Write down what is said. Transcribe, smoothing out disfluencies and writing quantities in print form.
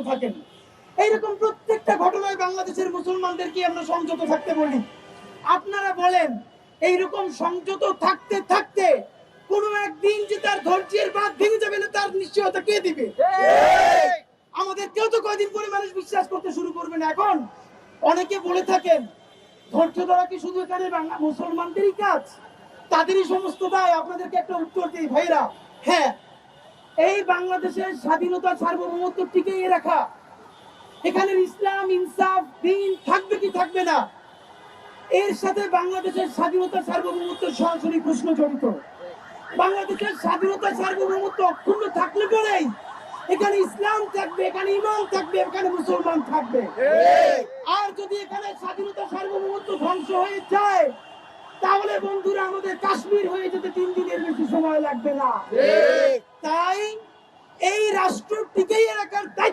থাকেন। এইরকম প্রত্যেকটা ঘটনায় বাংলাদেশের মুসলমানদেরকে আমরা সংযত থাকতে বলি। আপনারা বলেন এইরকম সংযত থাকতে থাকতে কোনো একদিন যে তার ধৈর্যের বাঁধ ভেঙে যাবে না, তার নিশ্চয়তা কে দিবে? আমাদের কেউ তো কয়দিন পরে মানুষ বিশ্বাস করতে শুরু করবে না। এখন অনেকে বলে থাকেন ধৈর্য ধরা কি শুধু এখানে বাংলা মুসলমানদেরই কাজ, তাদেরই সমস্ত দায়? আপনাদেরকে একটা উত্তর দিই ভাইরা, হ্যাঁ, এই বাংলাদেশের স্বাধীনতা সার্বভৌমত্ব টিকিয়ে রাখা, এখানে ইসলাম ইনসাফ দ্বীন থাকবে কি থাকবে না, এর সাথে বাংলাদেশের স্বাধীনতা সার্বভৌমত্ব সরাসরি প্রশ্ন জড়িত। বাংলাদেশের স্বাধীনতা সার্বভৌমত্ব অক্ষুণ্ণ থাকলে পরেই এখানে ইসলাম থাকবে, এখানে ইমান থাকবে, এখানে মুসলমান থাকবে। আর যদি এখানে স্বাধীনতা সার্বভৌমত্ব ধ্বংস হয়ে যায়, তাহলে বন্ধুরা আমাদের কাশ্মীর হয়ে যেতে 3 দিনের বেশি সময় লাগবে না। তাই এই রাষ্ট্র টিকিয়ে রাখার দায়িত্ব